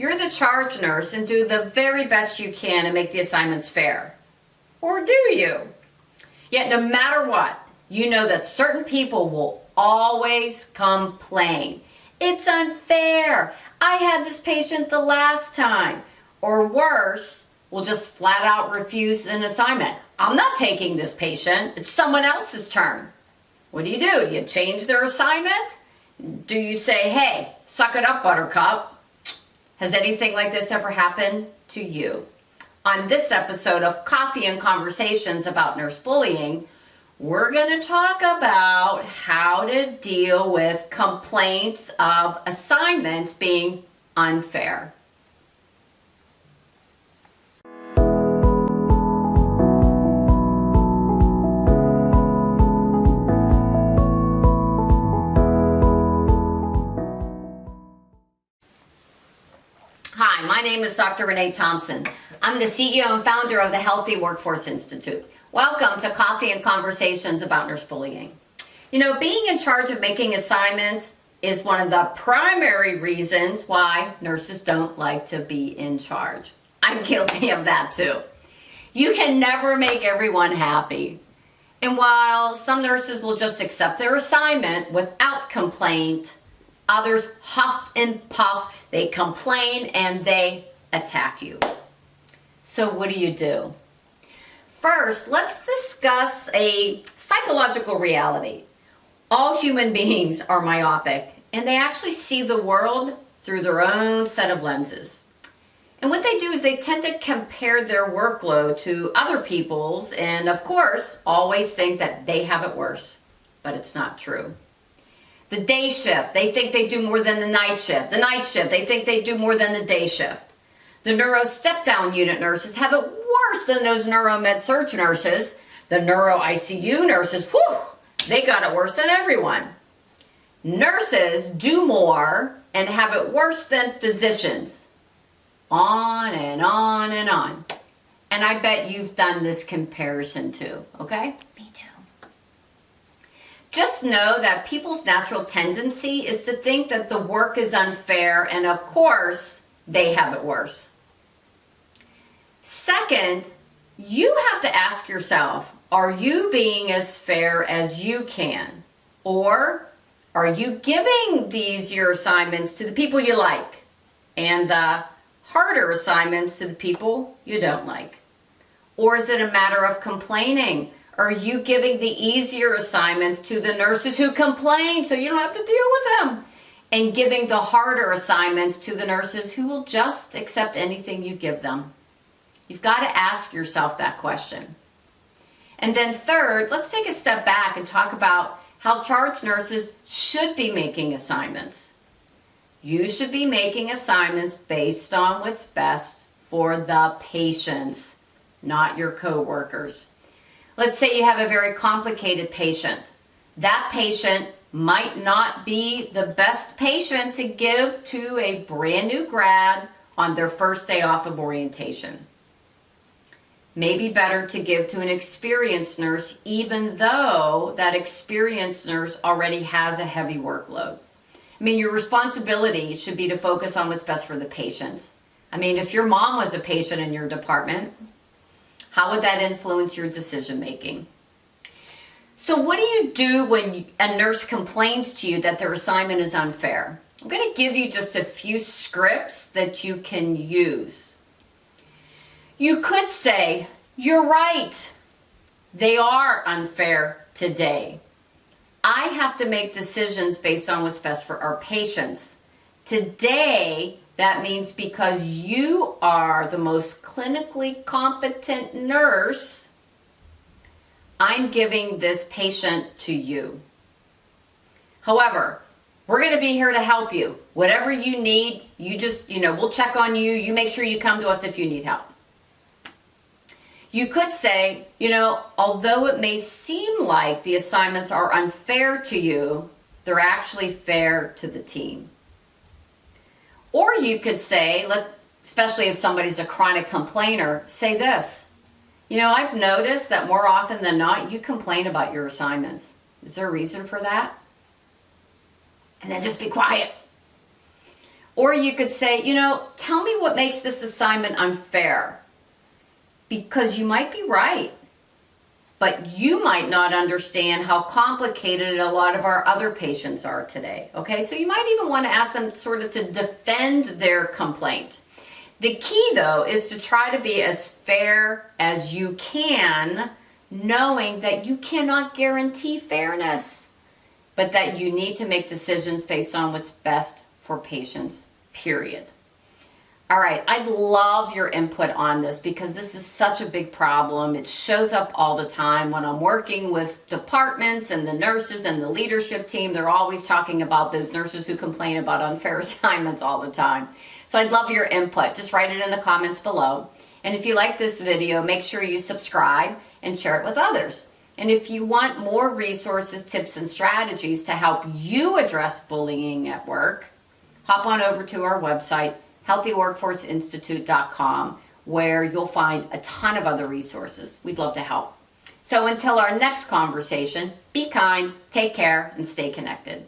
you're the charge nurse and do the very best you can to make the assignments fair. Or do you? Yet no matter what, you know that certain people will always complain. It's unfair. I had this patient the last time. Or worse, will just flat out refuse an assignment. I'm not taking this patient. It's someone else's turn. What do? Do you change their assignment? Do you say, hey, suck it up, Buttercup? Has anything like this ever happened to you? On this episode of Coffee and Conversations about Nurse Bullying, we're going to talk about how to deal with complaints of assignments being unfair. Hi, my name is Dr. Renee Thompson. I'm the CEO and founder of the Healthy Workforce Institute. Welcome to Coffee and Conversations about Nurse Bullying. You know, being in charge of making assignments is one of the primary reasons why nurses don't like to be in charge. I'm guilty of that too. You can never make everyone happy. And while some nurses will just accept their assignment without complaint, others huff and puff, they complain and they attack you. So what do? First, let's discuss a psychological reality. All human beings are myopic and they actually see the world through their own set of lenses. And what they do is they tend to compare their workload to other people's and of course always think that they have it worse, but it's not true. The day shift, they think they do more than the night shift. The night shift, they think they do more than the day shift. The neuro step-down unit nurses have it worse than those neuro med-surg nurses. The neuro ICU nurses, whew, they got it worse than everyone. Nurses do more and have it worse than physicians. On and on and on. And I bet you've done this comparison too, okay? Me too. Just know that people's natural tendency is to think that the work is unfair and of course they have it worse. Second, you have to ask yourself, are you being as fair as you can? Or are you giving these your assignments to the people you like and the harder assignments to the people you don't like? Or is it a matter of complaining? Are you giving the easier assignments to the nurses who complain so you don't have to deal with them? And giving the harder assignments to the nurses who will just accept anything you give them? You've got to ask yourself that question. And then third, let's take a step back and talk about how charge nurses should be making assignments. You should be making assignments based on what's best for the patients, not your coworkers. Let's say you have a very complicated patient. That patient might not be the best patient to give to a brand new grad on their first day off of orientation. Maybe better to give to an experienced nurse even though that experienced nurse already has a heavy workload. I mean, your responsibility should be to focus on what's best for the patients. I mean, if your mom was a patient in your department, how would that influence your decision making? So what do you do when a nurse complains to you that their assignment is unfair? I'm going to give you just a few scripts that you can use. You could say, you're right. They are unfair today. I have to make decisions based on what's best for our patients. Today, that means because you are the most clinically competent nurse, I'm giving this patient to you. However, we're going to be here to help you. Whatever you need, you just, we'll check on you. You make sure you come to us if you need help. You could say, although it may seem like the assignments are unfair to you, they're actually fair to the team. Or you could say, especially if somebody's a chronic complainer, say this. I've noticed that more often than not, you complain about your assignments. Is there a reason for that? And then just be quiet. Or you could say, you know, tell me what makes this assignment unfair. Because you might be right, but you might not understand how complicated a lot of our other patients are today. Okay, so you might even want to ask them sort of to defend their complaint. The key, though, is to try to be as fair as you can, knowing that you cannot guarantee fairness, but that you need to make decisions based on what's best for patients, period. All right, I'd love your input on this because this is such a big problem. It shows up all the time when I'm working with departments and the nurses and the leadership team. They're always talking about those nurses who complain about unfair assignments all the time. So I'd love your input. Just write it in the comments below. And if you like this video, make sure you subscribe and share it with others. And if you want more resources, tips, and strategies to help you address bullying at work, hop on over to our website, 𝗕𝗂𝗵𝗆𝗄�institute.com, where you'll find a ton of other resources. We'd love to help. So until our next conversation, be kind, take care, and stay connected.